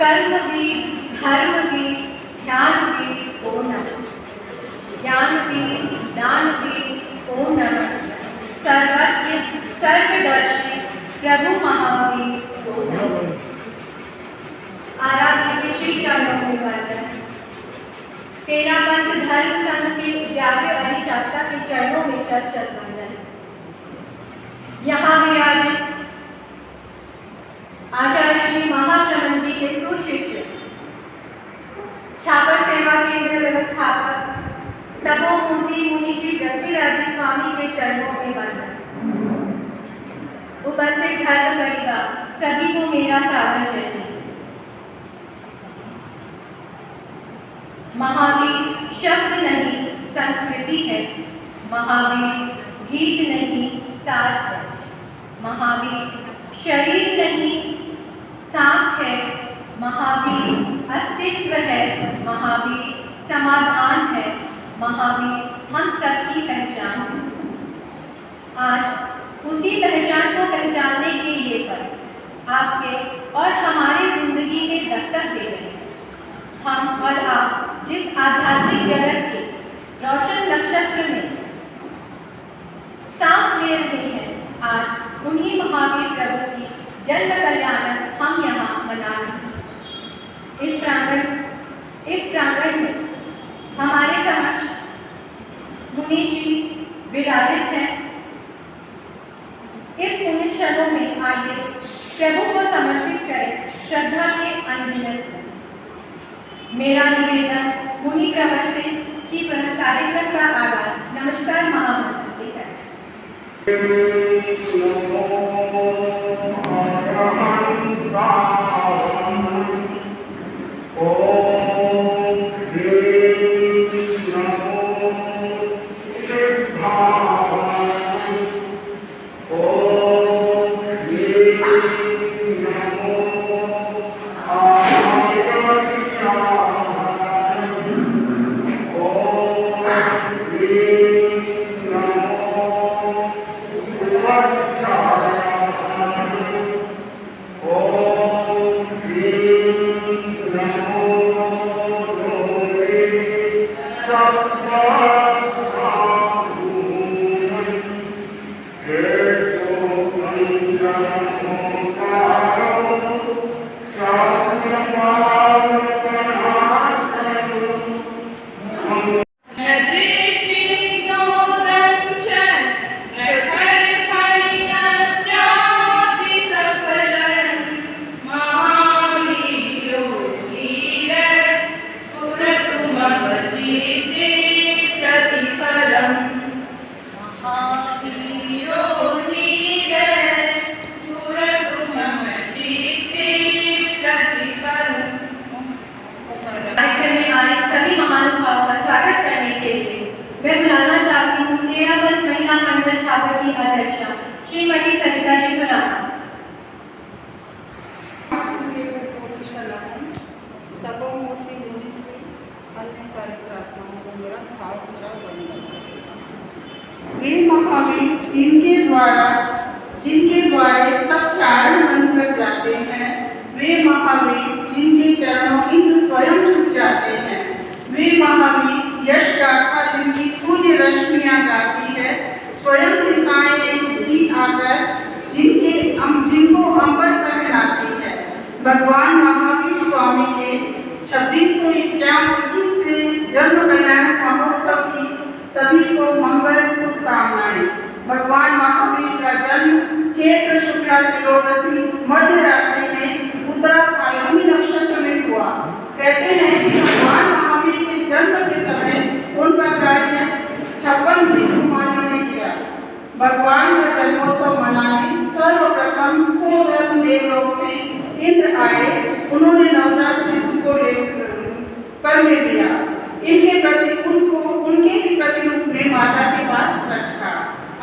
कर्मवीर, धर्मवीर, ध्यानवीर ओ नमः। ज्ञानवीर, दानवीर ओ नमः। सर्वज्ञ, सर्वदर्शी प्रभु महावीर ओ नमः। आराध्य के श्री चरणों में वंदन। तेरा पंथ धर्म संघ के व्याप्य अधिशास्ता के चरणों में शत शत वंदन। यहाँ विराजित आचार्य श्री महाश्रमण जी के सुशिष्य, छापर सेवा केंद्र व्यवस्थापक तपोमूर्ति मुनि श्री पृथ्वीराज जी स्वामी के चरणों में वंदन। उपस्थित धर्म परिवार सभी को मेरा सादर जय जय। महावीर शब्द नहीं संस्कृति है, महावीर गीत नहीं साज है, महावीर शरीर नहीं सांस है, महावीर अस्तित्व है, महावीर समाधान है, महावीर हम सबकी पहचान है। आज उसी पहचान को पहचानने के लिए पर आपके और हमारी जिंदगी में दस्तक दे रहे हैं। हम और आप जिस आध्यात्मिक जगत के रोशन नक्षत्र में सांस ले रहे हैं, आज उन्हीं महावीर प्रभु की जन्म कल्याणक हम यहाँ मना रहे हैं। इस प्रांगण में हमारे समक्ष मुनि श्री विराजित हैं। इस पुण्य क्षणों में आइए प्रभु को समर्पित करें श्रद्धा के अनगिनत। मेरा निवेदन मुनि प्रवर से कि कार्यक्रम का आगाज नमस्कार महामंत्र से करें। श्रीमती सरिता जी सुनाना। तपोमूर्ति मुनि से अन्य चारित्रात्माओं को मेरा वे महावीर जिनके द्वारा सब चारण बनकर जाते हैं, वे महावीर जिनके चरणों इंद्र स्वयं झुक जाते हैं, वे महावीर यश गाथा जिनकी सूर्य रश्मियां गाती है, स्वयं दिशाएं भी आकर जिनको अंबर पर हिलाती है। भगवान महावीर स्वामी के 2621वें जन्म कल्याण महोत्सव की सभी को मंगल शुभकामनाएं। भगवान महावीर का जन्म चैत्र शुक्ला त्रयोदशी मध्य रात्रि में उत्तरा फाल्गुनी नक्षत्र में हुआ। कहते हैं कि भगवान महावीर के जन्म के समय उनका कार्य 56 भिक्षुमानियों ने किया। भगवान का जन्मोत्सव मनाने सर्वप्रथम स्वयं देवलोक से इंद्र आए। उन्होंने नवजात शिशु को कर ले दिया। उनके ही प्रतिरूप में माता के पास रखा।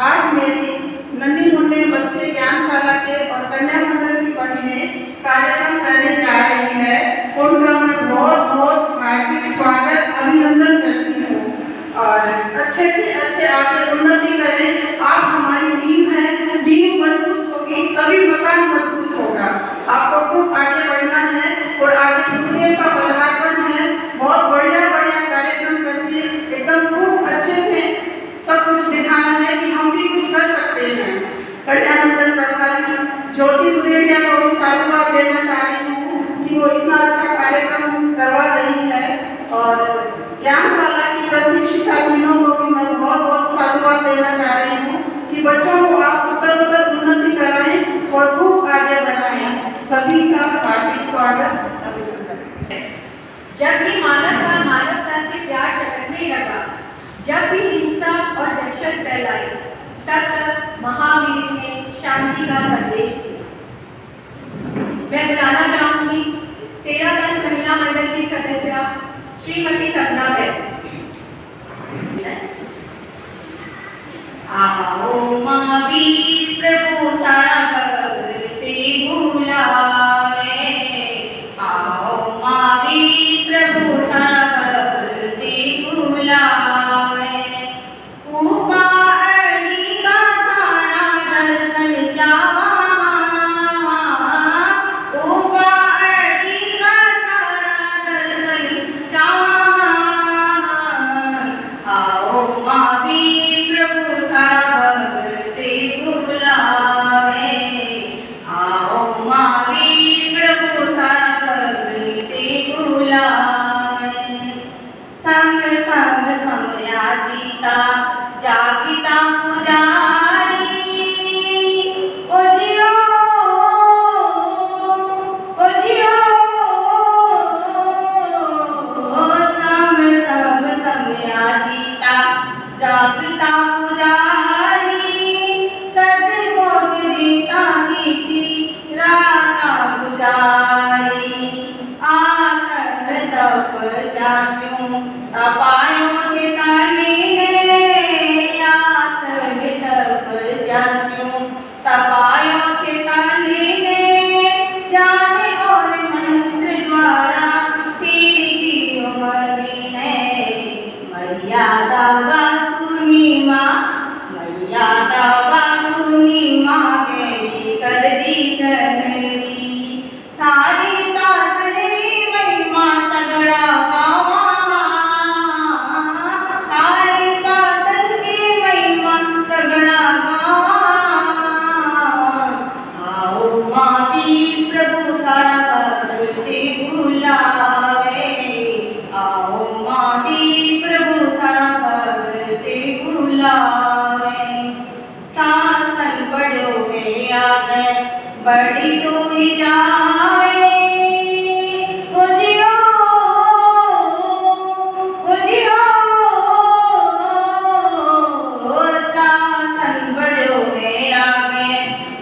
आज मेरी नन्ही मुन्ने बच्चे ज्ञानशाला के और कन्या मंडल की बहनें कार्यक्रम करने जा रही है। उनका मैं बहुत बहुत हार्दिक स्वागत अभिनंदन करती हूँ और अच्छे से अच्छे आगे उन्नति करें। आप हमारी टीम है, टीम मजबूत होगी तभी मकान मजबूत होगा। आपको खूब आगे बढ़ना है और आगे गुरुदेव का पधारपन है। बहुत बढ़िया बढ़िया कार्यक्रम करके एकदम खूब अच्छे से सब कुछ दिखाना है कि हम भी कुछ कर सकते हैं। कल्याण मंडल प्रभारी ज्योति दुधेड़िया को भी साधुवाद देना चाह रही हूँ कि वो इतना अच्छा कार्यक्रम करवा रही है। और ज्ञानशाला की प्रशिक्षिका तीनों को भी मैं बहुत बहुत साधुवाद देना चाह रही हूँ कि बच्चों को आप उत्तर उन्नति कराएं और खूब आगे बढ़ाएं। सभी का हार्दिक स्वागत। जब भी मानवता मानवता से प्यार चकरने लगा, जब भी हिंसा और दहशत फैलाई, तब तक महावीर ने शांति का संदेश दिया। मैं बुलाना चाहूंगी 13 महिला मंडल की सदस्य श्रीमती सपना बेन। आओ महावीर प्रभु तारा भक्ति बुलावे, आओ महावीर प्रभु तारा भक्ति बुलावे। उपाड़ी का तारा दर्शन जावा, उपाड़ी का तारा दर्शन जावा। आओ महावीर प्रभु तारा भक्ति बुलावे, आओ महावीर प्रभु तारा भक्ति बुलावे। सम सम समया जीता जागिता पुजारी, ओ जियो ओ जियो। सम सम समया जीता जागता पुजारी, सदबोध देता कीर्ति राता गुजारी। आतन तपस्या स्यों तपायो के ताने ने, आतन तपस्या स्यों तपायो के ताने ने। ज्ञान और मंत्र द्वारा सिर की उंगली ने, मर्यादा वासुनी माँ, मर्यादा वासुनी माँ गहरी कर दी धनरी। थारी शासन री महिमा सगड़ा गावा, थारे शासन की महिमा सगड़ा गावा। आओ महावीर प्रभु तारा भक्ति बुलावे, आओ महावीर प्रभु तारा भक्ति बुलावे। शासन बड़ो में आ गए बड़ी तो ही जावे, ओ जियो ओ जियो। शासन बड़ो में आ गए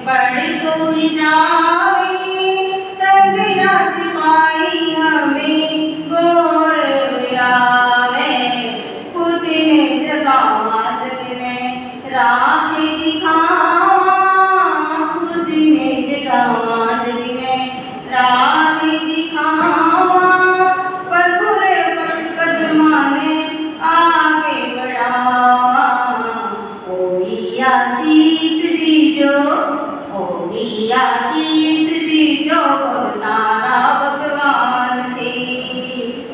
बड़ी तो ही जावे। संगना सिपाही हमें गोर आवे, खुद ने जगावा जगने राह दिखावा, खुद ने जगावा जगने राह दिखावा। प्रभुर पथ कदमा ने आगे बढ़ावा, कोई आशीष दीजो, कोई आशीष दीजो भगतारा भगवान दी,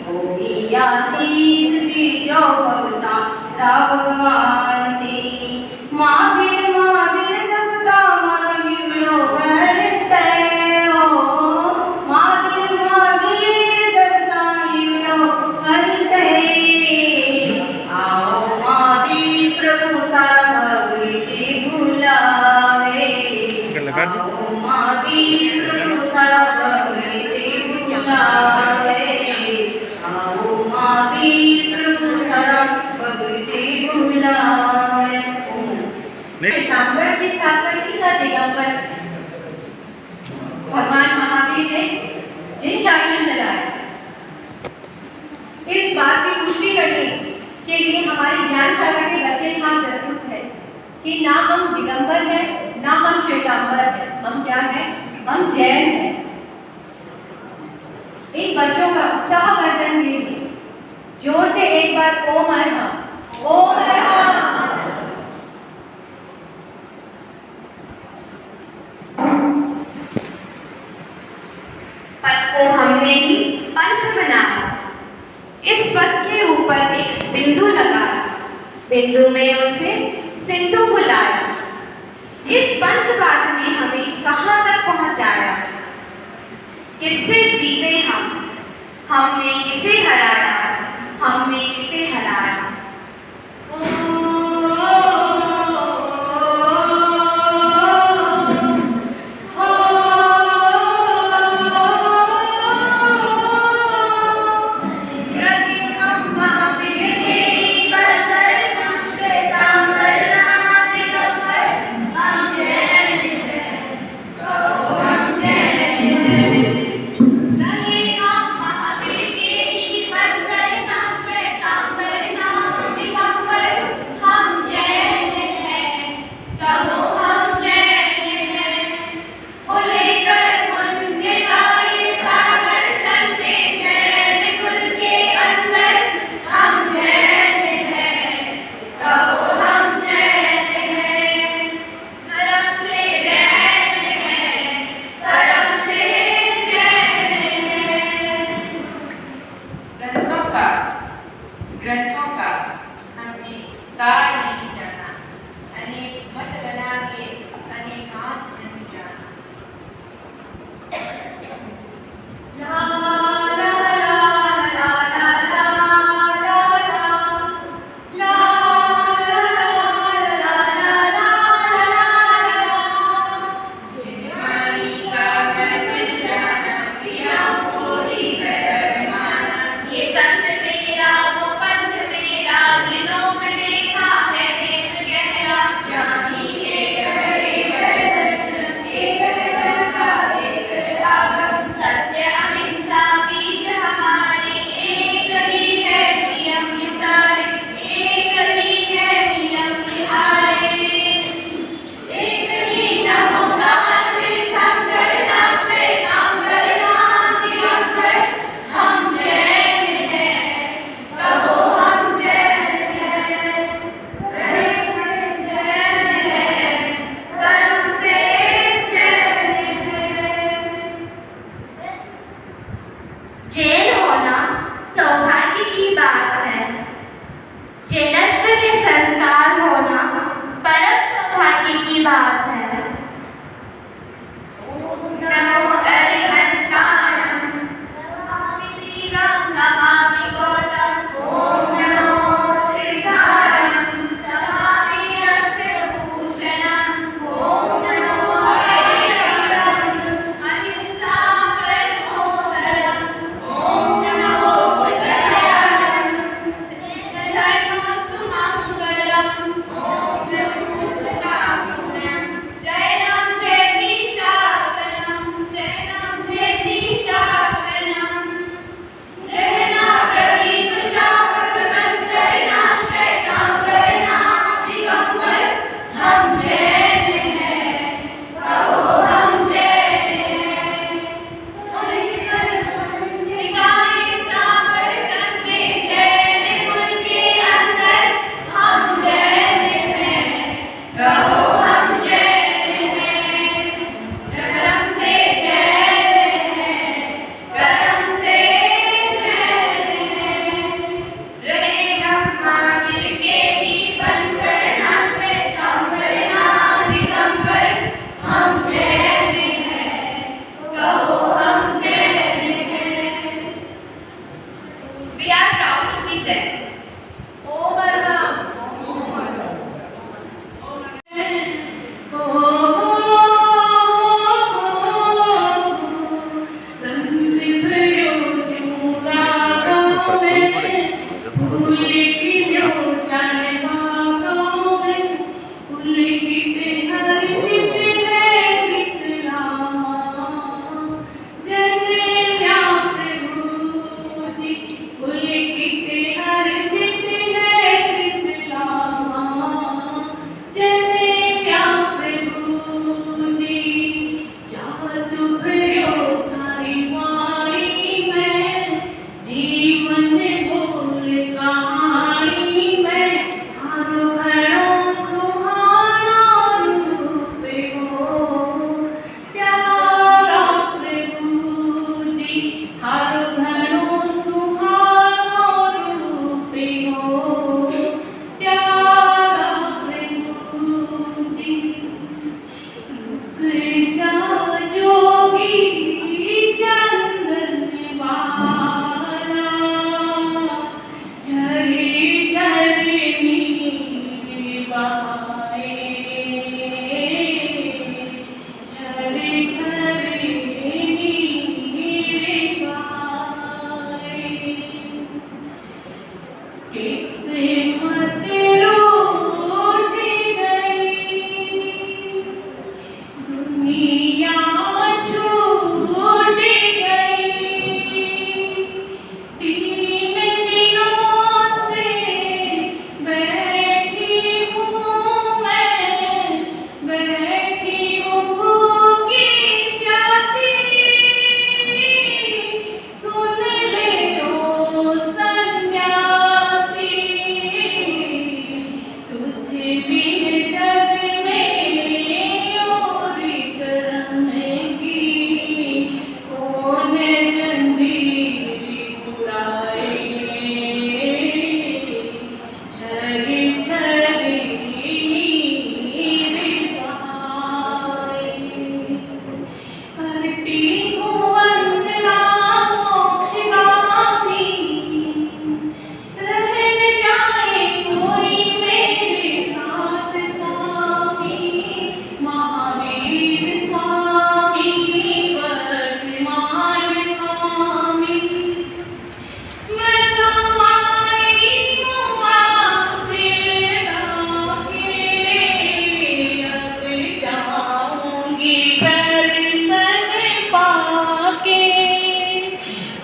कोई आशीष दीजो भगतारा भगवान दी। महावीर महावीर जपता मन विमड़ो भर से हो, महावीर महावीर जपता विमड़ो भर से। आओ महावीर प्रभु तारा भक्ति बुलावे, आओ महावीर प्रभु तारा भक्ति बुलावे, आओ महावीर प्रभु तारा भक्ति बुलावे। श्वेतांबर की स्थापना की था दिगंबर भगवान महावीर ने जिन शासन चलाया। इस बात की पुष्टि करने के लिए हमारी ज्ञानशाला के बच्चे यहाँ प्रस्तुत है कि ना हम दिगंबर हैं, ना हम श्वेतांबर हैं, हम क्या हैं? हम जैन हैं। इन बच्चों का उत्साहवर्धन के लिए जोर से एक बार ओम अरहम, ओम अरहम। पद को हम हमने ही पंथ बनाया। इस पथ के ऊपर एक बिंदु लगाया, बिंदु में उसे सिंधु बुलाया। इस पंथवाद ने हमें कहाँ तक पहुँचाया? किससे जीते हमने किसे हराया? हमने किसे हराया? ग्रंथों का हमने सार नहीं जाना, अनेक मत बना दिए, अनेकांत नहीं जाना। जैन होना सौभाग्य की बात है। जैनत्व के संस्कार होना परम सौभाग्य की बात है। नमो अरिहंताणं नमामि गौतम। ओम नमो सिद्धारणं क्षमामि अस्य भूषणम्। ओम नमो अरिहंतं अहिंसा परमो धर्मः। ओम नमो बुद्धाय धर्मोस्तु मंगलम्।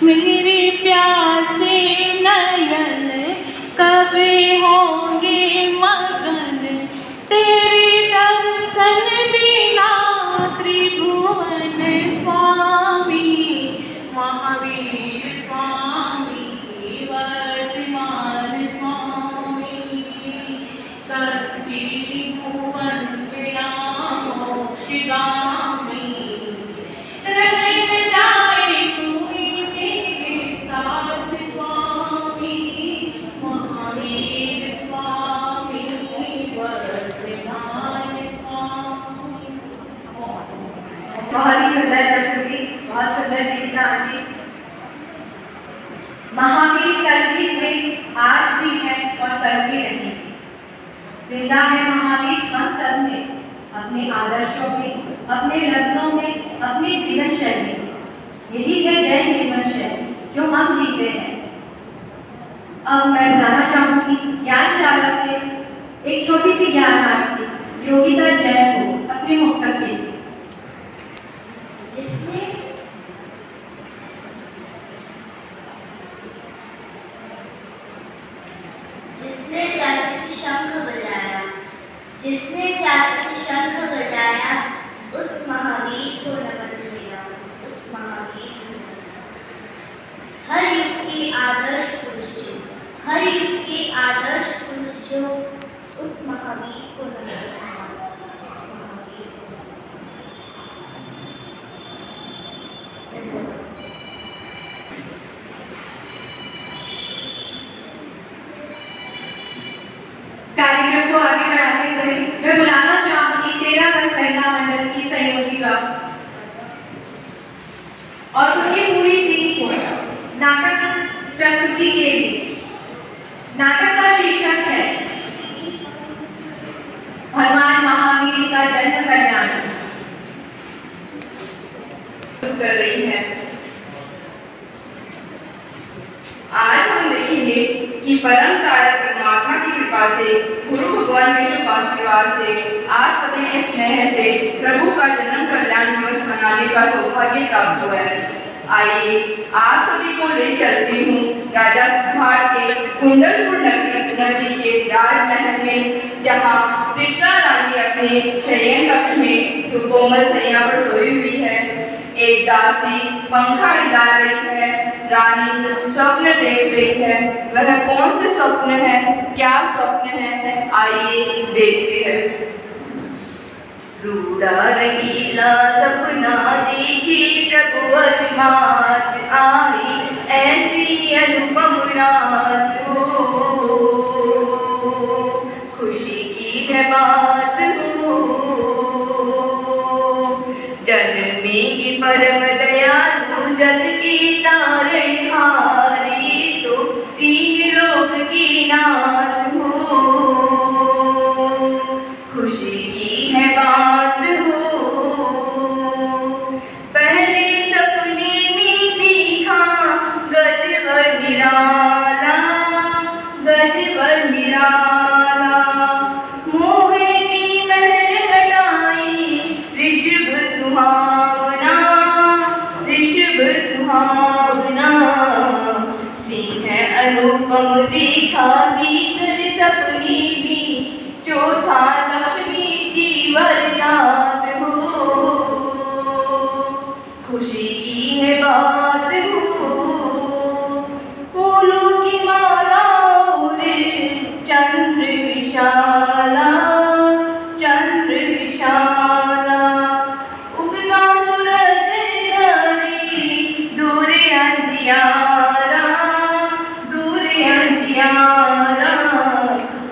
मेरे प्यासे नयन कब होंगे मगन तेरे दर्शन बिना त्रिभुवन स्वामी महावीर स्वामी वर्तमान स्वामी करती भुवन विराम मोक्षगामी रहन जाए कोई मेरे साथ स्वामी महावीर स्वामी वर्तमान स्वामी। बहुत ही सुंदर प्रस्तुति, बहुत सुंदर गीता आंटी। महावीर कल्पित थे, आज भी है और कल भी रहेंगे। जिंदा है महावीर हम सब में, अपने आदर्शों में, अपने लफ्जों में, अपनी जीवन शैली में। यही है जैन जीवन शैली जो हम जीते हैं। अब मैं बताना चाहूंगी ज्ञानशाला से एक छोटी सी ज्ञानार्थी योगिता जैन को अपने मुक्तक के लिए। जिसने जागृति शंख बजाया, जिसने जागृति शंख बजाया, उस महावीर को नमन मेरा, उस महावीर को। हर युग के आदर्श पुरुष जो, हर युग के आदर्श पुरुष जो, उस महावीर को नमन मेरा, उस महावीर को। कार्यक्रम को आगे बढ़ाते हुए मैं बुलाना चाहूंगी 13 वर्ग महिला मंडल की संयोजिका और उसकी पूरी टीम को नाटक प्रस्तुति के लिए। नाटक का शीर्षक है भगवान महावीर का जन्म कल्याण। कर रही है। आज हम देखेंगे कि परम कारण परमात्मा की कृपा से, गुरु भगवान के शुभ आशीर्वाद से, आप सभी के स्नेह से प्रभु का जन्म कल्याण दिवस मनाने का सौभाग्य प्राप्त हुआ है। आइए आप सभी को ले चलती हूँ राजा सिद्धार्थ के कुंडलपुर नगरी के राजमहल में, जहाँ कृष्णा रानी अपने शयन कक्ष में सुकोमल सैया पर सोई हुई है। एक दासी पंखा हिला रही है। रानी स्वप्न देख रही है। वह कौन से स्वप्न है, क्या स्वप्न है, आइए देखते हैं। रूड़ा रहीला सपना देखी प्रभुवर मात आई, ऐसी अनुपम रात हो, खुशी की है बात हो। जन्मेगी परम दयालु जग की तारणहारी, तो तीन लोक की नाथ हो, खुशी की है बात हो। पहले सपने में देखा गजवर निराला, गजवर निराला, मोहे की महर हटाई ऋषभ सुहावना, ऋषभ सुहावना। सिंह अनुपम देखा तीसर सपनी भी, चौथा लक्ष्मी जी वरदात हो, खुशी की है बात हो। फूलों की माला उड़े चंद्र विशाला, चंद्र विशाला, उगता सूरज करे दूर अंधियारा, दूर अंधियारा।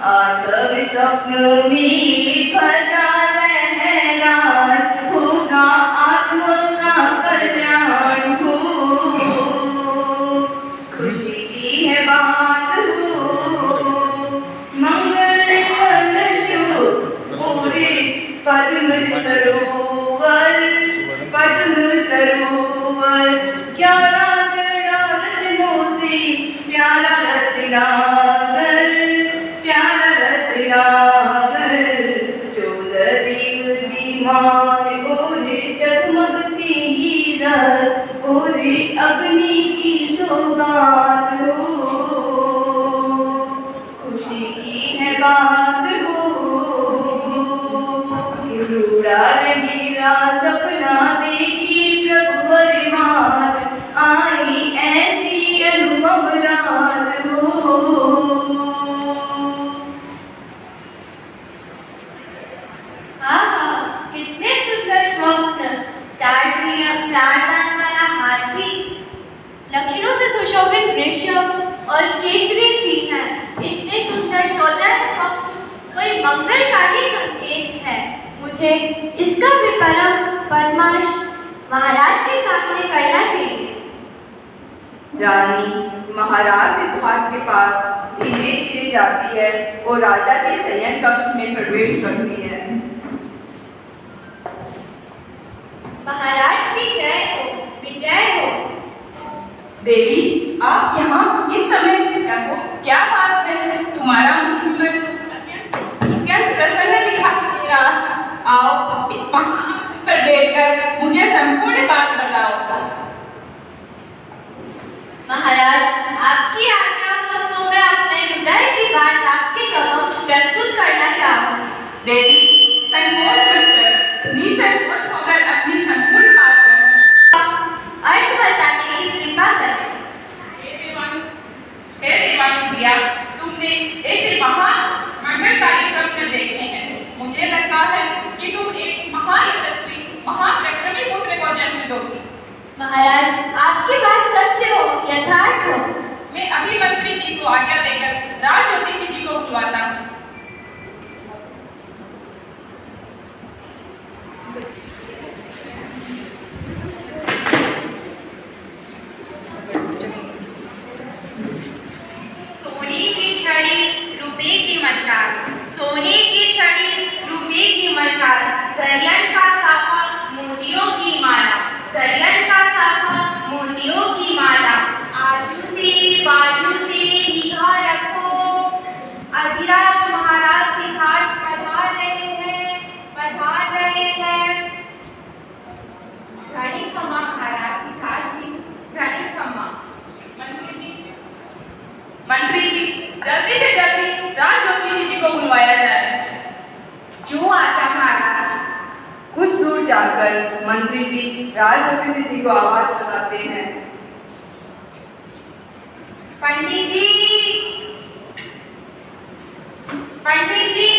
आठवें स्वप्न में फजा लहरान, होगा आत्मा का कल्याण हो, खुशी की है बात हो। मंगल कलशो पूरे पद्म सरोवर, पद्म सरोवर, 11 रत्नों से प्यारा रत्नाकर, प्यारा रत्नाकर। 14 दीप दीवान और जगमगती हीरा, और अग्नि की सुशोभित वृषभ और केसरी सिंह है। इतने सुंदर 14 स्वप्न कोई मंगल का ही संकेत है। मुझे इसका विपणन परामर्श महाराज के सामने करना चाहिए। रानी महाराज सिद्धार्थ के पास धीरे धीरे जाती है और राजा के शयन कक्ष में प्रवेश करती है। महाराज की जय हो, विजय हो। देवी, आप यहाँ इस समय हो, क्या बात है? तुम्हारा मुख अत्यंत प्रसन्न दिखाई दे रहा। आओ इस पहाड़ पर बैठकर मुझे संपूर्ण बात बताओ। महाराज, आपकी आज्ञा हो तो मैं अपने हृदय की बात आपके समक्ष प्रस्तुत करना चाहूँ। देवी, संकोच मत कर, निसंकोच होकर अपनी संपूर्ण बात करो। अर्थ बताने की कृपा करें। हे देवानुप्रिया, तुमने ऐसे महान मंगलकारी स्वप्न देखे हैं। मुझे लगता है कि तुम एक महान यशस्वी, महाप्रक्रमी पुत्र को जन्म दोगी। महाराज, आपकी बात सत्य हो, यथार्थ हो। मैं अभी मंत्री जी को आज्ञा देकर राज ज्योतिषी जी को बुलवाता हूँ। सोने की छड़ी, रुपए की मशाल, सोने की छड़ी, रुपए की मशाल, सरियन का साफा, मोतियों की माला, सरियन का साफा, मोतियों की माला, आजू से बाजू से निगाह रखो। अधिराज महाराज सिद्धार्थ पधार रहे हैं, पधार रहे हैं। घड़ी खमा महाराज सिद्धार्थ जी, घड़ी खमा। मंत्री जी, जल्दी से जल्दी राज ज्योतिषी जी को बुलवाया जाए। जो आता महाराज। कुछ दूर जाकर मंत्री जी राज ज्योतिषी जी को आवाज लगाते हैं। पंडित जी, पंडित जी,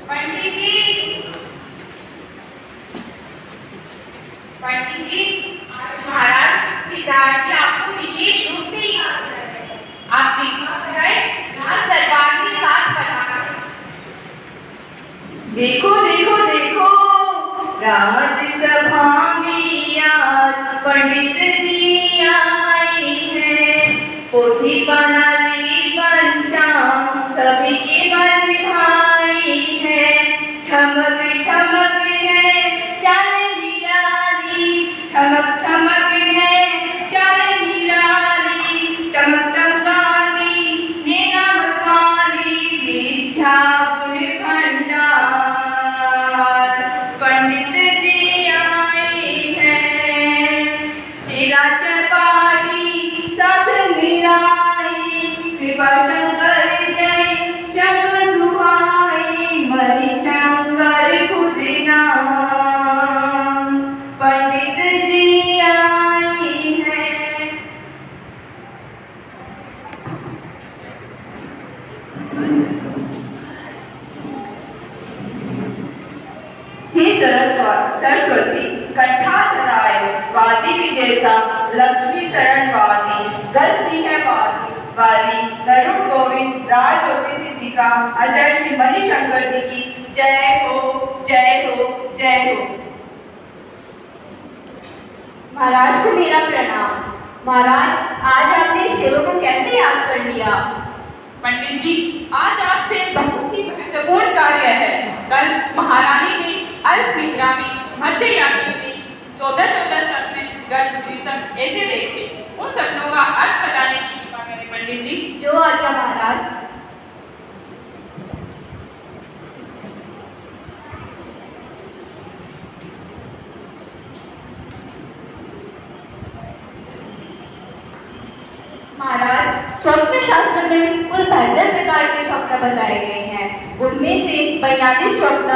पंडित जी, पंडित जी, महाराज सिद्धार्थ जी आपको विशेष रूप से याद कर रहे हैं। आप ठीक है? राज दरबार के साथ पधारें। देखो देखो देखो, राजसभा में आज पंडित जी आए हैं। पोथी प्रणाली पंचांग सभी के मन भाई हैं। ठमक ठमक है चाल निराली, ठमक ठमक है चाल निराली, टमक टमकाली नैना मतवाली, विद्या गुण भंडार। पंडित जी आए हैं, चेला चपाटी सब मिलाए। कृपा शंकर जय शंकर सुहाए, मणि शंकर खुद नाम। पंडित जी आए हैं। हे सरस्वती कंठा धराए, वादी विजेता लक्ष्मी शरण वादी, दस सिंह वादी वादी गरुड़ गोविंद राज ज्योतिषी जी का आचार्य श्री मणिशंकर जी की जय हो, जय हो, जय हो। महाराज को मेरा प्रणाम। महाराज, आज आपने सेवक को कैसे याद कर लिया? पंडित जी, आज आपसे बहुत ही महत्वपूर्ण कार्य है। कल महारानी ने अल्प निद्रा में, मध्य यात्री में 14 सपने गज ऋषभ ऐसे देखे। उन सपनों का अर्थ बताने की कृपा करें पंडित जी। जो आज्ञा महाराज। महाराज, स्वप्न शास्त्र में कुल 72 प्रकार के स्वप्न बताए गए हैं। उनमें से 42 स्वप्न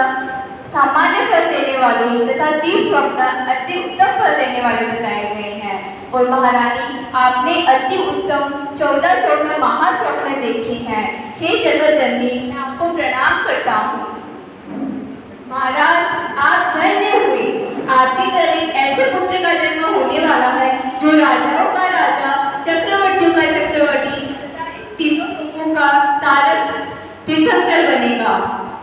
सामान्य फल देने वाले तथा 30 स्वप्न अति उत्तम फल देने वाले बताए गए हैं। और महारानी, आपने अति उत्तम 14 महास्वप्न देखे हैं। हे जगतजननी, मैं आपको प्रणाम करता हूँ। महाराज, आप धन्य हुए। आपकी तरह ऐसे पुत्र का जन्म बदल बनेगा।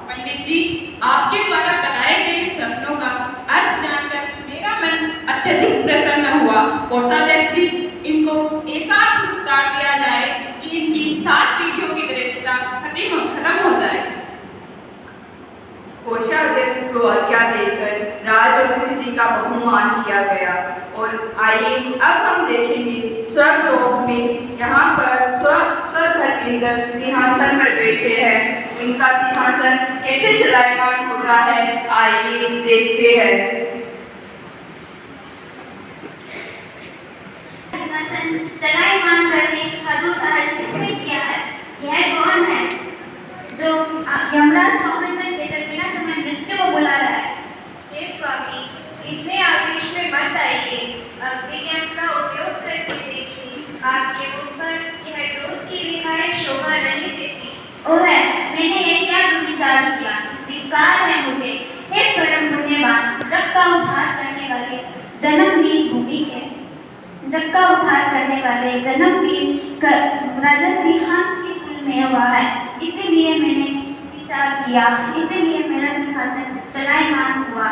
पंडित जी, आपके द्वारा बताए गए शब्दों का अर्थ जानकर मेरा मन अत्यधिक प्रसन्न हुआ। कोषाध्यक्ष जी, इनको ऐसा पुरस्कार दिया जाए कि इनकी 7 पीढ़ियों की दरिद्रता खत्म हो जाए। कोषाध्यक्ष को आज्ञा देकर राजवंशी जी का बहुमान किया गया। और आइए अब हम देखेंगे स्वर्गलोक में यहाँ पर स्वधर इंद्र सिंहासन पर बैठे हैं। उनका सिंहासन कैसे चलायमान होता है, आइए देखते हैं। सिंहासन चलायमान करने का जो साहस किसने किया है? यह कौन है जो यमराज स्वामी में देकर बिना समय मृत्यु को बुला रहा है? हे स्वामी, इतने आवेश में मत आइए। अग्नि ज्ञान का उपयोग करके देखिए, आपके मुख पर यह क्रोध की रेखाएं शोभा नहीं देती। ओह, मैंने ये क्या दुर्विचार किया? धिक्कार है मुझे। हे परम पुण्यवान, जग का उद्धार करने वाले जन्मवीर भूमि के जग का उद्धार करने वाले जन्मवीर राजा सिंहासन के कुल में हुआ है, इसीलिए मैंने विचार किया, इसीलिए मेरा सिंहासन चलायमान हुआ।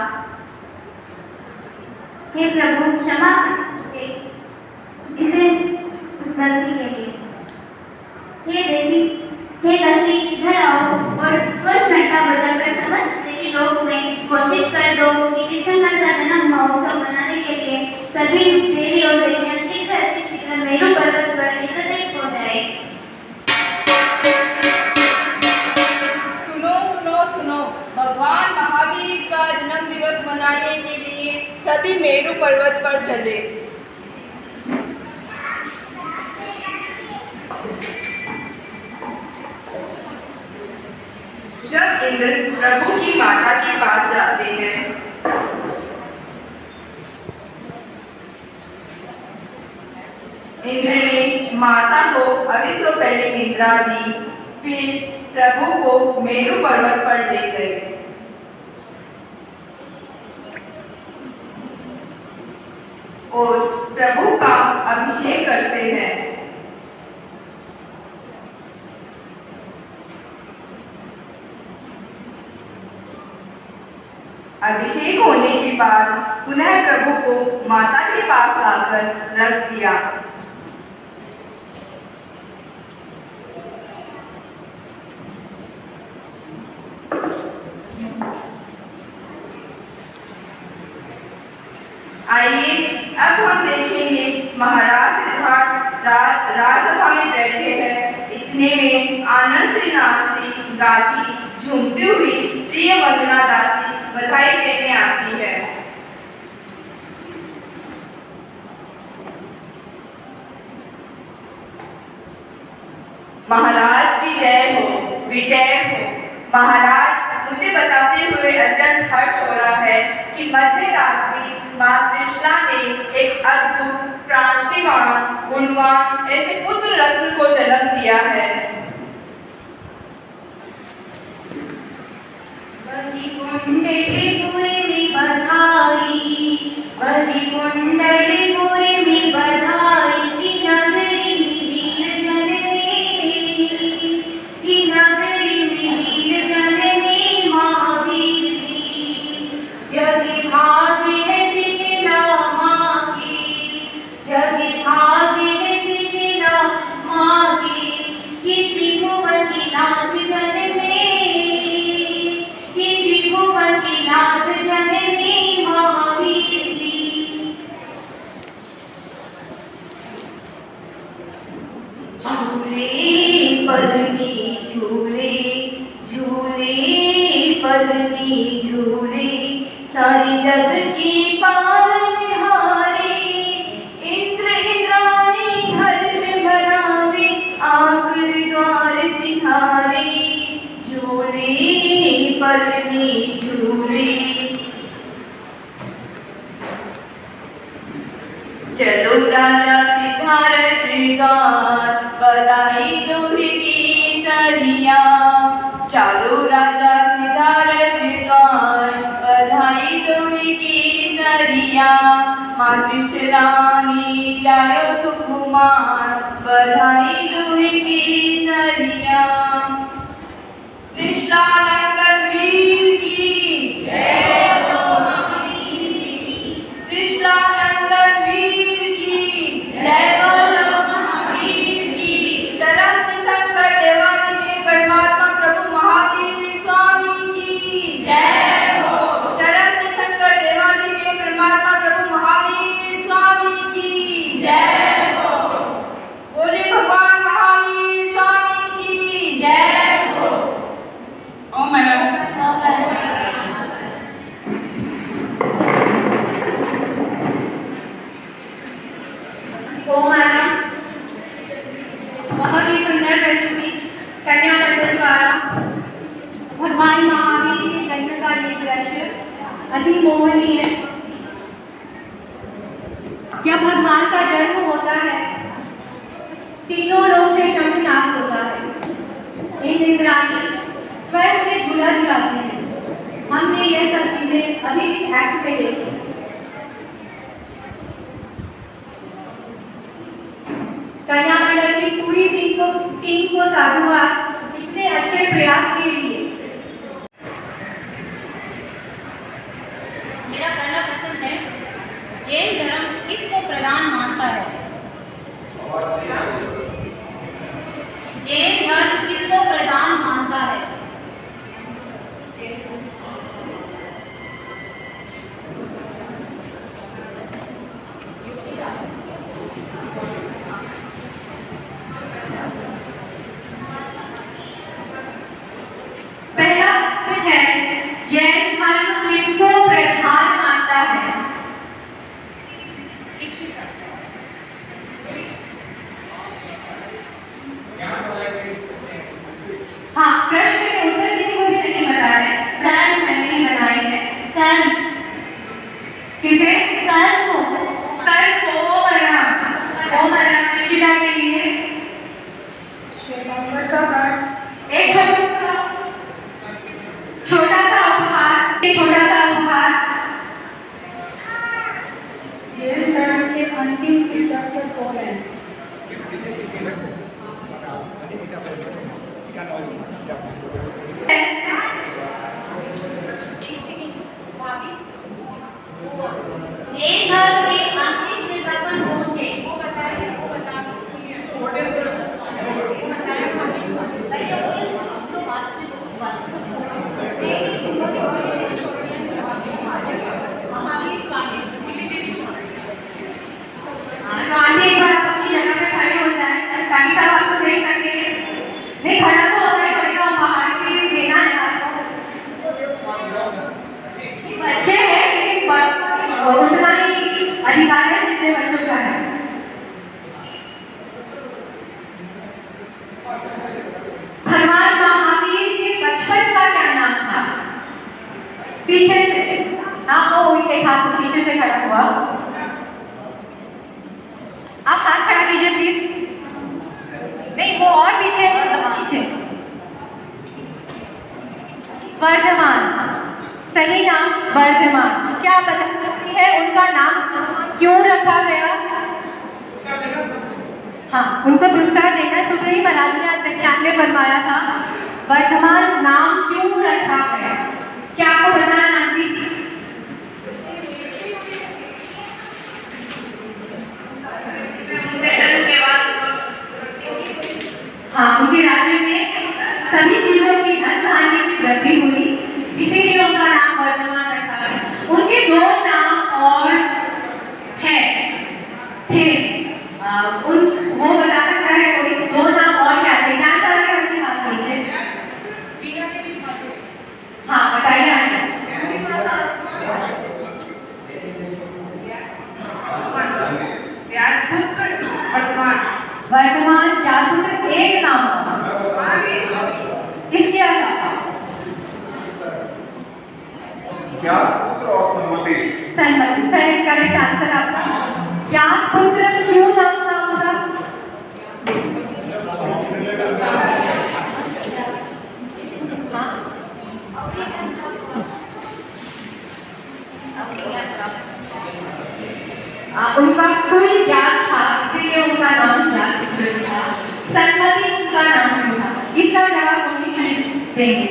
हे प्रभु, क्षमा करें इसे उस गलती के लिए। हे देवी, हे दसी, इधर आओ और घोष घंटा बजाकर समस्त देवी लोक में घोषित कर दो कि तीर्थंकर का जन्म महोत्सव मनाने के लिए सभी देवी और देवियां शीघ्र अतिशीघ्र मेरू पर्वत पर एकत्रित हो जाए। सुनो सुनो सुनो, भगवान महावीर का जन्म दिवस मनाने के लिए सभी मेरू पर्वत पर चले। जब इंद्र प्रभु की माता के पास जाते हैं, इंद्र ने माता को अभी तो पहले निद्रा दी, फिर प्रभु को मेरू पर्वत पर ले गए। और प्रभु का अभिषेक करते हैं। अभिषेक होने के बाद पुनः प्रभु को माता के पास लाकर रख दिया। आइए अब हम देखेंगे महाराज सिद्धार्थ राजसभा में बैठे हैं। इतने में आनंद से नाचती गाती झूमती हुई प्रिय वंदना दासी बधाई देने आती है। महाराज विजय हो, विजय हो। महाराज, मुझे बताते हुए अत्यंत हर्ष हो रहा है कि मध्य रात्रि मां कृष्णा ने एक अद्भुत प्रांतिवान गुणवान ऐसे पुत्र रत्न को जन्म दिया है। बजी कुंडलीपुरी में बधाई, बजी कुंडलीपुरी में बधाई, की नगरी में वीर जननी, की नगरी में वीर जननी महावीर जी। जग भाग्य है कृष्णा माँ की, जग भाग्य है कृष्णा माँ की, त्रिभुवन की नाथ जननी, त्रिभुवन की नाथ जननी महावीर जी। झूले पलनी झूले, झूले पलनी झूले, सारी जग की पालनहारे, इंद्र इंद्राणी हर्ष भरावे, आकर द्वार तिहारे। झूले पलनी झूले, चलो राजा सिद्धार्थ गान, बधाई दुहि केसरिया। चलो राजा सिद्धार्थ गान, बधाई दुहि केसरिया। माँ कृष्ण रानी जायो सुकुमार, बधाई दुहि केसरिया। कृष्णानंदन वीर की जय हो महावीर की। कृष्णानंदन वीर की जय बोलो महावीर की। चरण तीर्थंकर देवादिदेव परमात्मा प्रभु महावीर स्वामी की जय हो। चरण तीर्थंकर देवादिदेव परमात्मा प्रभु महावीर स्वामी की जय हो। बोले भगवान महावीर स्वामी की जय हो। ओम नमः गोमाता बहुत ही सुंदर प्रस्तुति कन्या मंडल द्वारा भगवान महावीर के जन्म का ये दृश्य अति मोहनीय है। जब भगवान का जन्म होता है तीनों लोग में शंखनाद होता है। एक इंद्राणी स्वयं से झूला झुलाती है। हमने ये सब चीजें अभी इस एक्ट में देखी। कन्या मंडल की पूरी टीम को साधुवाद इतने अच्छे प्रयास के लिए। मेरा पहला प्रश्न है, जैन धर्म किसको प्रधान मानता है? जैन धर्म किसको प्रधान मानता है? पहला प्रश्न है, जैन धर्म किसको प्रधान मानता है? हाँ, प्रश्न के उत्तर किसी को भी नहीं पता है। प्रश्न मैंने ही बनाए हैं। कर्म किसे? कर्म को शिला के लिए एक छोटा सा उपहार। जैन धर्म के अंतिम तीर्थंकर कौन है? जैन धर्म के अंतिम तीर्थंकर कौन थे? आगे एक बार आप अपनी जगह पे खड़े हो जाएं ताकि सब आपको देख सके। नहीं, खड़ा तो होना ही पड़ेगा, बाहर भी देना है आपको। बच्चे हैं लेकिन उतना ही अधिकार है जितने बच्चों का है। भगवान महावीर के बचपन का क्या नाम था? पीछे से हाँ, वो एक हाथ पीछे से खड़ा हुआ। आप हाथ खड़ा कीजिए प्लीज। नहीं, वो और पीछे वर्धमान, सही नाम वर्धमान। क्या आप बता सकती है उनका नाम क्यों रखा गया? हाँ, उनको पुरस्कार देना सुबह ही महाराज ने व्याख्यान में फरमाया था। वर्धमान नाम क्यों रखा गया? क्या आपको बताना आंटी? हाँ, उनके राज्य में सभी चीजों की धन धान्य की वृद्धि हुई, इसीलिए उनका नाम वर्धमान रखा गया। उनके दो नाम और थे। वो बता सकता है कोई? दो नाम और क्या थे? क्या चाह रहे बच्चे? हाथ नीचे। हाँ, बताइए आंटी। वर्तमान जादूगर एक नाम इसके अलावा ज्ञातपुत्र और सन्मति। सर करेक्ट आंसर आपका। ज्ञातपुत्र क्यों नाम था उनका? उनका कुल ज्ञात था, इसलिए उनका नाम ज्ञातपुत्र था। सन्मति उनका नाम था। इसका जवाब 19 देंगे।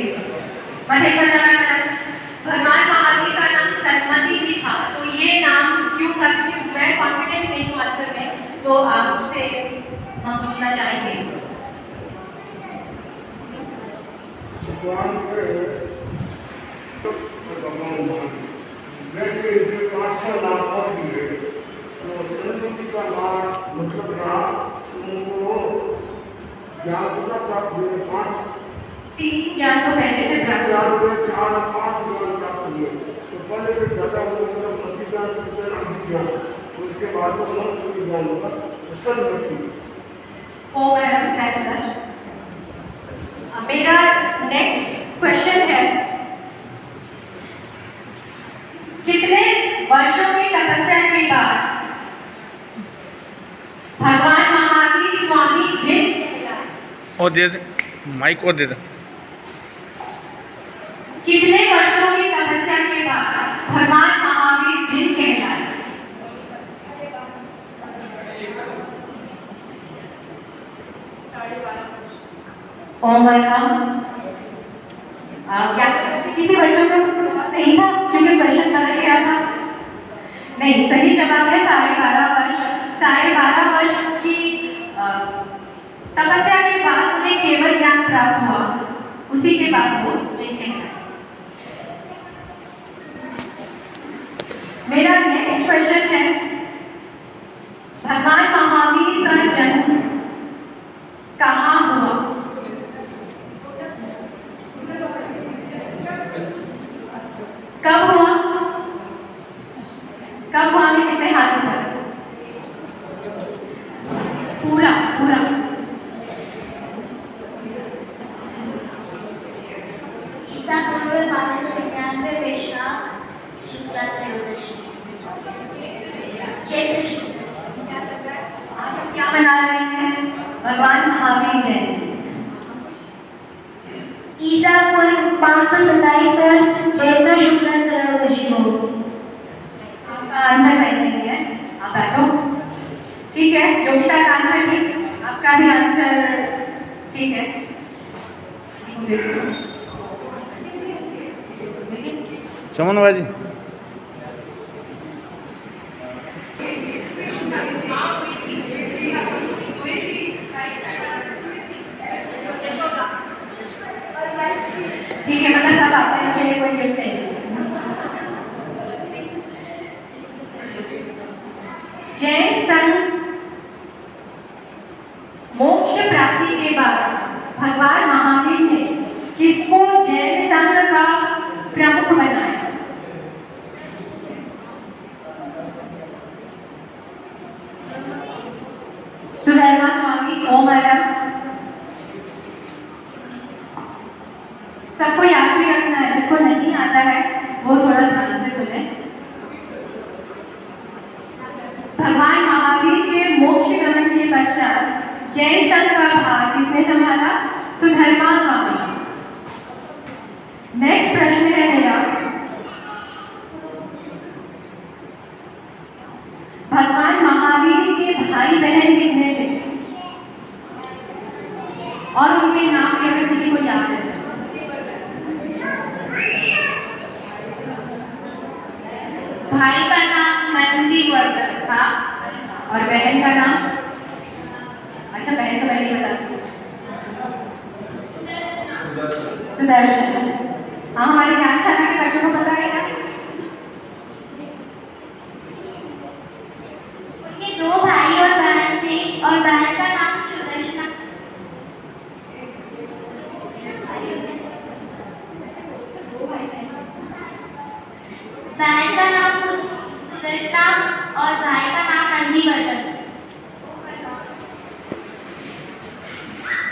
भगवान महावीर का नाम सन्मति भी था, तो ये नाम क्यों था? क्योंकि मैं कॉन्फिडेंस नहीं हूँ आंसर में, तो आपसे हम पूछना चाहेंगे। वैसे इसमें 5-6 नाम और भी है, तो सरस्वती का नाम मतलब रहा उनको ज्ञान का प्राप्त हुए 3 ज्ञान तो पहले से प्राप्त ज्ञान हुए 4-5 ज्ञान प्राप्त हुए। तो पहले से ज्यादा मतलब मति ज्ञान दूसरे अधिक ज्ञान, उसके बाद तो मन ज्ञान होगा सन्मति। ओ मेरा नेक्स्ट क्वेश्चन है, कितने वर्षों की तपस्या के बाद भगवान महावीर स्वामी जिन कहलाए? और दे दे माइक और दे दे। कितने वर्षों की तपस्या के बाद भगवान महावीर जिन कहलाए? ओ माय गॉड, क्या किसी बच्चों को नहीं था क्योंकि क्वेश्चन बदल गया था? नहीं, सही जवाब है 12.5 वर्ष। 12.5 वर्ष की तपस्या के बाद उन्हें केवल ज्ञान प्राप्त हुआ, उसी के बाद वो जिन कहलाए। मेरा नेक्स्ट क्वेश्चन है, भगवान महावीर का जन्म कहाँ हुआ? कब हुआ? कब हुआ? में कितने हाथ ऊपर? पूरा पूरा ईसा पूर्व 1299 वैशाख शुक्ला त्रयोदशी चैत्र शुक्ल। आज हम क्या मना रहे हैं? भगवान महावीर जयंती। ईसा पूर्व 527 वर्ष चैत्र शुक्ल त्रयोदशी को। आपका आंसर नहीं है, आप बैठो। ठीक है, योगिता का आंसर ठीक, आपका भी आंसर ठीक है। चमन बाजी ठीक है, मतलब सब आते हैं, के लिए कोई गिफ्ट नहीं। जैन संघ मोक्ष प्राप्ति के बाद भगवान महावीर ने किसको जैन संघ का प्रमुख बनाया? सुधर्मा स्वामी, ओम मैडम। सबको याद भी रखना है, जिसको नहीं आता है वो थोड़ा ध्यान से सुने। भगवान महावीर के मोक्ष गमन के पश्चात जैन संघ का भार किसने संभाला? सुधर्मा स्वामी। नेक्स्ट प्रश्न है मेरा, भगवान महावीर के भाई बहन कितने थे और उनके नाम भी अगर किसी को याद है? भाई का नाम नंदीवर्धन था और बहन का नाम? अच्छा, बहन तो मैंने बता दी, सुदर्शन। हाँ, हमारे ज्ञानशाला के बच्चों को पता है क्या? उनके 2 भाई और बहन थे और बहन का नाम सुदर्शना। बहन का नाम सुदर्शना और भाई का नाम नंदीवर्धन।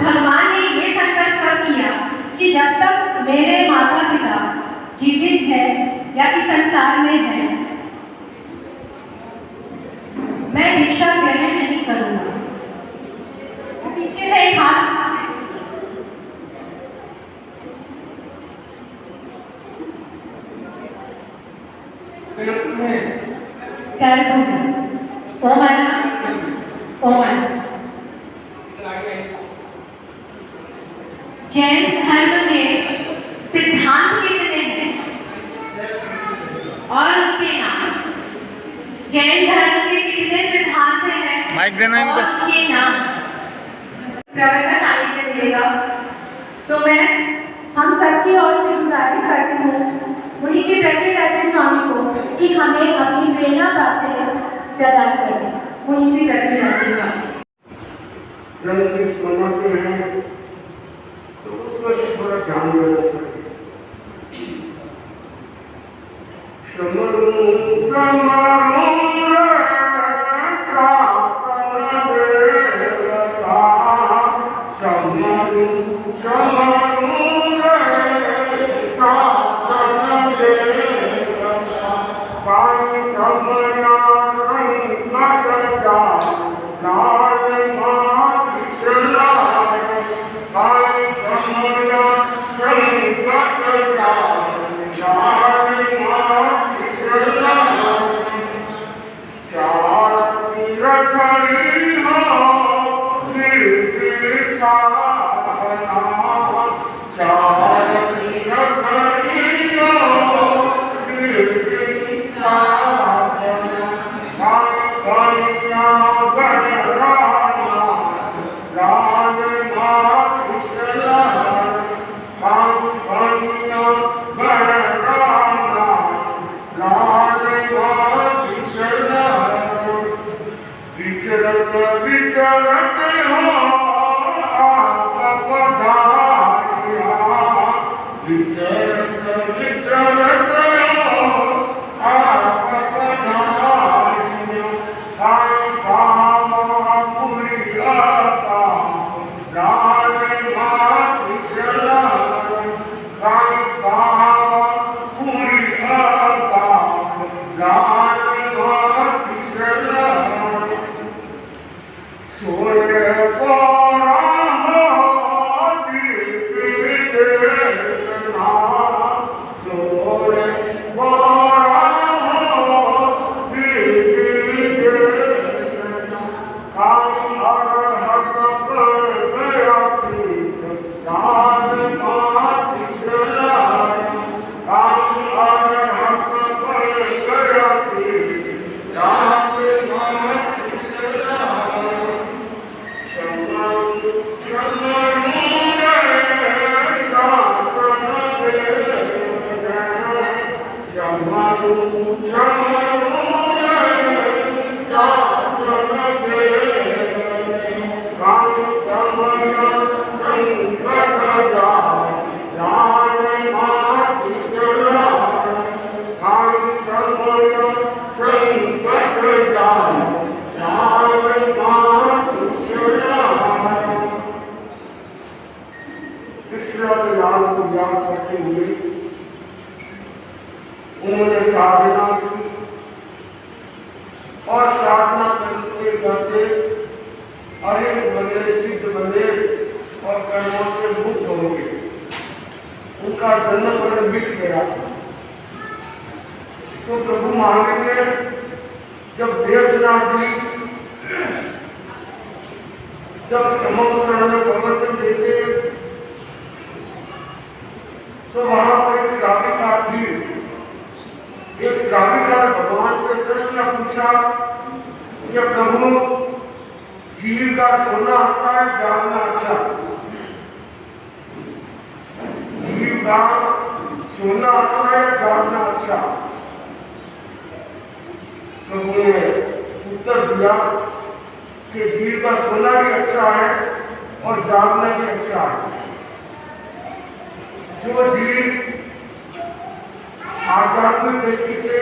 भगवान ने ये संकल्प कब किया कि जब तक मेरे माता पिता जीवित है या कि संसार में है, मैं दीक्षा ग्रहण नहीं करूंगा? वो पीछे से एक हाथ उठा है। जैन धर्म के माइक देना इनको। और उनके नाम प्रवक्ता सानिध्य मिलेगा। तो मैं हम सबकी ओर से गुजारिश करती हूँ उन्हीं के प्रति राज्य स्वामी को कि हमें अपनी प्रेरणा बातें प्रदान करें। उन्हीं के प्रति राज्य स्वामी जब कुछ मनाते हैं तो उसमें भी थोड़ा ध्यान देना चाहिए। उन्होंने साधना की और साधना करते करते अनेक बने, सिद्ध बने और कर्मों से मुक्त हो गए। उनका जन्म मरण मिट गया। तो प्रभु महावीर ने जब देशना दी, जब समवसरण में प्रवचन देते तो वहां पर एक श्राविका थी। एक श्राविका ने भगवान से प्रश्न पूछा कि प्रभु, जीव का सोना अच्छा है, जागना अच्छा? जीव का सोना अच्छा है, जागना अच्छा? प्रभु ने उत्तर दिया कि जीव का सोना भी अच्छा है और जागना भी अच्छा है। जो जीव आध्यात्मिक दृष्टि से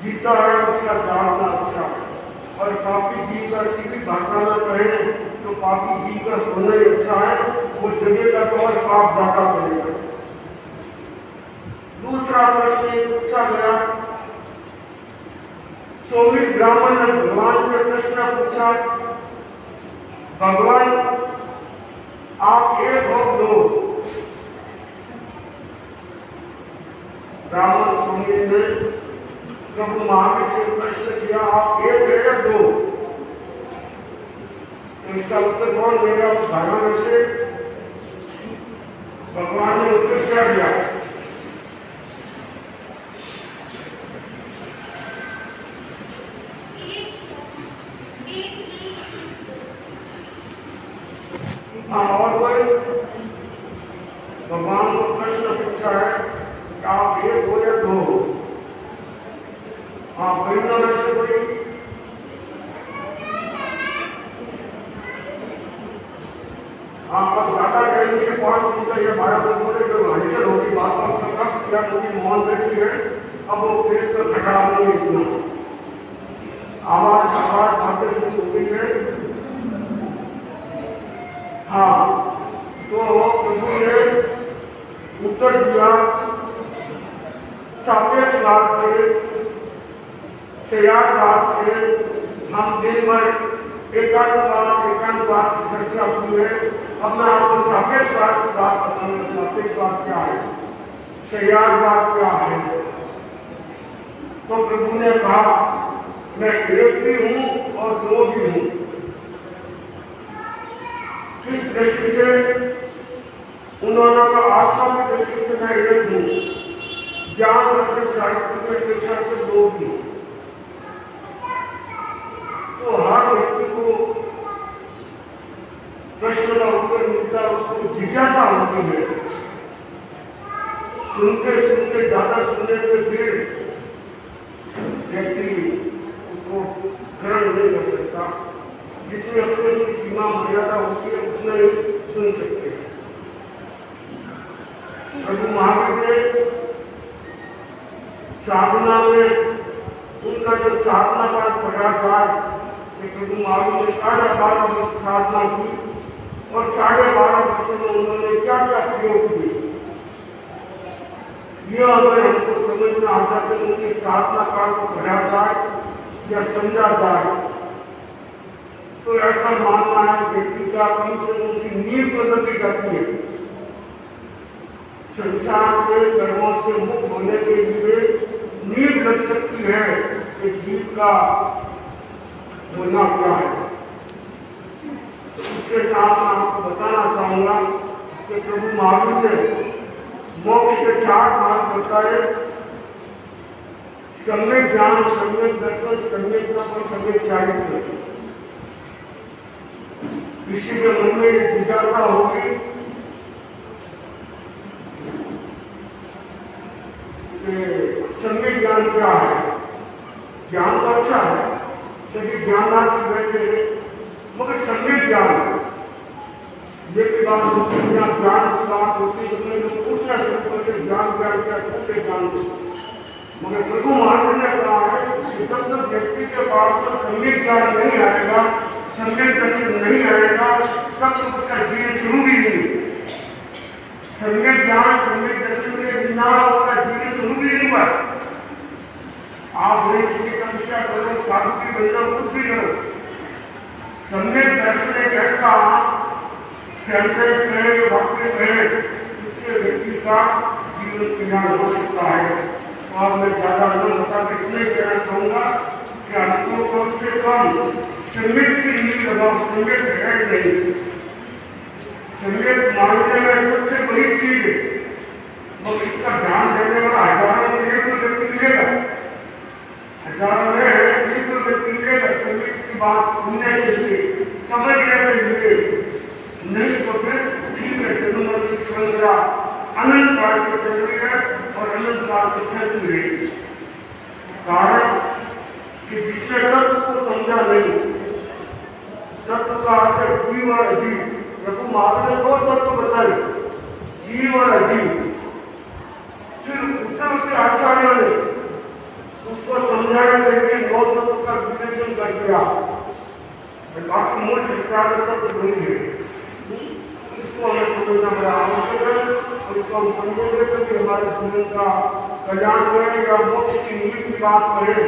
जीता है उसका जागना अच्छा है, और पापी जीव का सीधी भाषा में कहे तो पापी जीव का सोना ही अच्छा है। वो जगह का और पाप दाता बनेगा। दूसरा प्रश्न पूछा गया, सोमित ब्राह्मण ने भगवान से प्रश्न पूछा, भगवान आप एक भोग दो। ब्राह्मण सोमित ने प्रभु महावीर से प्रश्न किया, आप एक है या दो? तो इसका उत्तर कौन देगा? उस धारणा में से भगवान ने उत्तर क्या दिया? हाँ, और कोई भगवान को प्रश्न पूछा है कि आप एक हो या दो हो? हाँ, बहनों में से कोई? हाँ, अब ज़्यादा टाइम से 5 मिनट या 12 मिनट बोले जो हलचल होगी बात तक या मुझे मौन बैठी है, अब वो पेट को खड़ा नहीं इतना आवाज आते शुरू हो गई है। हाँ, तो प्रभु ने उत्तर दिया सापेक्षवाद से, संयागवाद से हम दिन भर एकांतवाद की चर्चा हुई है। अब मैं आपको सापेक्षवाद की बात बताऊंगा। सापेक्षवाद क्या है, संयागवाद क्या है? तो प्रभु ने कहा मैं एक भी हूं और दो भी हूं। किस दृष्टि से? उन्होंने कहा आत्मा की दृष्टि से मैं एक हूं, ज्ञान दर्शन चारित्र की अपेक्षा से दो भी। तो हर व्यक्ति को प्रश्न का उत्तर मिलता है, उसको जिज्ञासा होती है। सुनते सुनते ज्यादा सुनने से फिर व्यक्ति उसको ग्रहण नहीं कर सकता। जितनी अपनी सीमा मर्यादा होती है उतना ही सुन सकते हैं। प्रभु महावीर ने साधना में उनका जो साधना का पढ़ा प्रभु महावीर ने 12.5 वर्ष साधना की और 12.5 वर्षों में उन्होंने क्या क्या प्रयोग किए, यह अगर हमको समझ में आता है उनके साधना काल को पढ़ा जाए या समझा जाए तो ऐसा मानना है व्यक्ति का कम से कम की नींव तो लगी जाती है। संसार से कर्मों से मुक्त होने के लिए नींव लग सकती है कि जीव का होना क्या है। इसके साथ मैं आपको बताना चाहूंगा कि प्रभु महावीर ने मोक्ष के 4 मार्ग बताए। सम्यक ज्ञान, सम्यक दर्शन, सम्यक तप और सम्यक चारित्र। किसी के मन में ये जिज्ञासा होगी कि सम्यक ज्ञान क्या है? ज्ञान तो अच्छा है, सभी ज्ञानार्थी बैठे, मगर सम्यक ज्ञान ये की बात होती है, ज्ञान की बात होती है, तो लोग पूछना शुरू करते ज्ञान क्या क्या पूरे ज्ञान। मगर प्रभु महावीर ने कहा है कि जब तक व्यक्ति के पास में सम्यक ज्ञान नहीं आएगा, सम्यक दर्शन नहीं आएगा, तब तक उसका जीवन शुरू भी नहीं। सम्यक ज्ञान, सम्यक दर्शन के बिना उसका जीवन शुरू भी नहीं हुआ। आप की तपस्या करो, साधु की बंधन कुछ भी करो, सम्यक दर्शन एक ऐसा सेंटेंस है, वाक्य है, जिससे व्यक्ति का जीवन कल्याण हो सकता है। और मैं ज़्यादा न बता के इतने कहना चाहूँगा कि आपको कम से कम सम्यक की नींव लगाओ। सम्यक है नहीं, सम्यक मानने में सबसे बड़ी चीज है, और इसका ध्यान देने वाला हजारों में एक व्यक्ति मिलेगा, हजारों में एक व्यक्ति मिलेगा सम्यक की बात सुनने के लिए, समझने के लिए। नहीं तो फिर ठीक है, जन्म की श्रृंखला अनंत काल से चल रही है और अनंत काल से चलती रहेगी। कारण कि जिसने तत्व को समझा नहीं, तत्व का अर्थ जीव और अजीव। प्रभु महावीर ने 2 तत्व बताए, जीव और अजीव। फिर उत्तर आचार्यों ने उसको समझाने के लिए 9 तत्व का विवेचन कर दिया। बाकी मूल शिक्षा तत्व नहीं है, इसको हमें समझना बड़ा आवश्यक है और इसको हम समझेंगे कि हमारे जीवन का कल्याण करेगा। मोक्ष की नींव की बात करें,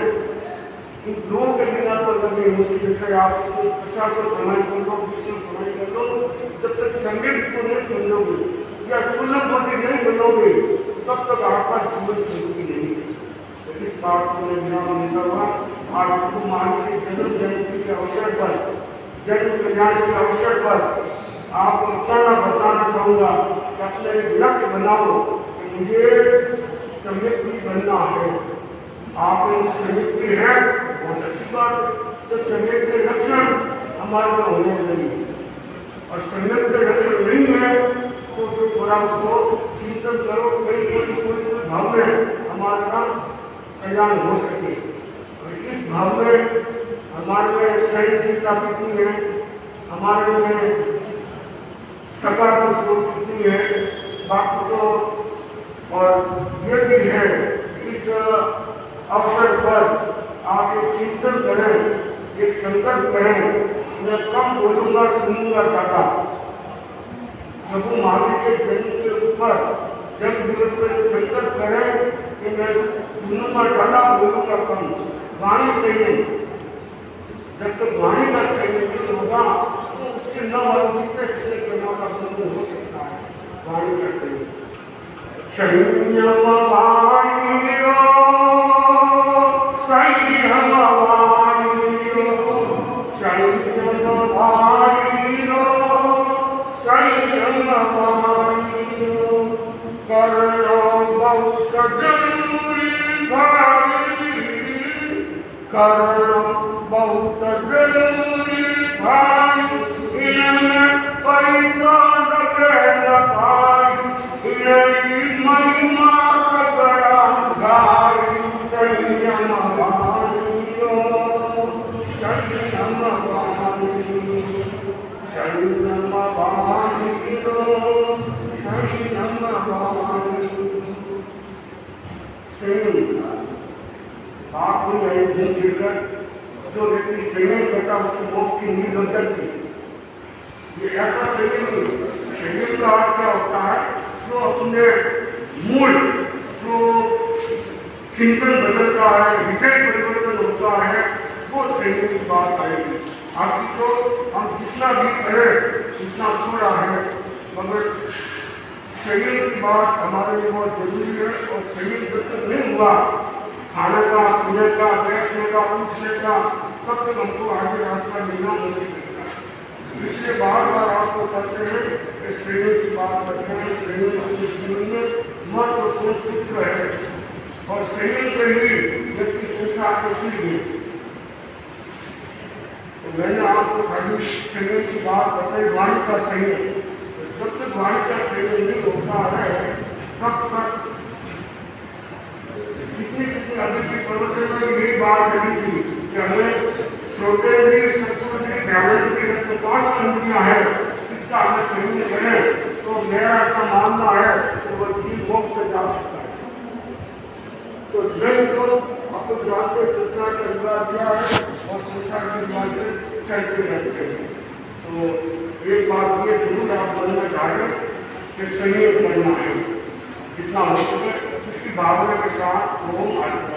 इन लोगों के बिना तो लगे मुश्किल से आप 50 को समय कर लो, 20 को समय कर लो, जब तक सम्यक को नहीं समझोगे या सुलभ होती नहीं बनोगे तब तक आपका जीवन सुखी नहीं है। तो इस बात को मैं ध्यान देता हुआ आज प्रभु महावीर के जन्म जयंती के अवसर पर, जन्म कल्याण के अवसर पर आपको बताना चाहूँगा कि अपने लक्ष्य बनाओ कि मुझे सम्यक भी बनना है। आप सम्यक भी है, बहुत अच्छी बात है। तो सम्यक के लक्षण हमारे में होने चाहिए। और संयम से रक्षण नहीं है तो जो थोड़ा उसको चिंतन करो, कोई भाव में हमारा कल्याण हो सके। और इस भाव में हमारे में सहनशीलता कितनी है, हमारे में सकारात्मक सोच कितनी है, बाकी तो और ये भी है इस अवसर पर आप एक चिंतन करें, एक संकल्प करें। मैं कम बोलूँगा, सुनूंगा ज़्यादा। प्रभु महावीर के जन्म के ऊपर जन्म दिवस पर एक संकल्प करें कि मैं सुनूंगा ज़्यादा, बोलूँगा कम। वाणी संयम, जब तक वाणी का संयम नहीं होगा तो उसके न मालूम कितने कर्मों का बंधन हो सकता है। वाणी का संयम, संयम वाणी रो, संयम वाणी रो, संयम वाणी रो, संयम वाणी रो, करो बहुत जरूरी भाई, करो बहुत जरूरी भाई, इनमें पैसा लगे न भाई, इनकी महिमा सकरा गाई। संयम वाणी रो, संयम वाणी, संयम वाणी रो, संयम वाणी। संयम आप नहीं घूम फिर कर जो व्यक्ति संयम करता उसकी मौत की नींद बन जाती है। ये ऐसा संयम का अर्थ क्या होता है, जो अपने मूल जो चिंतन बदलता है, हृदय परिवर्तन होता है, वो संयम की बात आएगी। बाकी तो हम जितना भी करें जितना थोड़ा है, मगर संयम की बात हमारे लिए बहुत जरूरी है। और संयम जब तक नहीं हुआ, खाने का, पीने का, बैठने का, उठने का, तब तक हमको आगे रास्ता मिलना मुश्किल लगता है। इसलिए बार बार आपको कहते हैं कि संयम की बात करते हैं। संयम के जीवन में महत्वपूर्ण सूत्र है और संयम से ही व्यक्ति संसार को सीख गए। तो मैंने आपको खाली संयम की बात बताई, वाणी का संयम। जब तक वाणी का संयम नहीं होता है तब तक कितनी अभी की प्रवचन में यही बात लगी थी कि हमें श्रोतेंद्रिय, चक्षुरेंद्रिय, ज्ञानेंद्रिय से 5 इंद्रियां हैं, इसका हमें संयम करें तो मेरा ऐसा मानना है कि वो जीव मोक्ष में जा सकता है। तो नहीं तो आपको जानते संसार का विवाद क्या है और संसार के विवाद में चलते रहते हैं। तो एक बात ये जरूर आप मन में डालें कि संयम करना है जितना हो सके, इसी भावना के साथ ओम भारत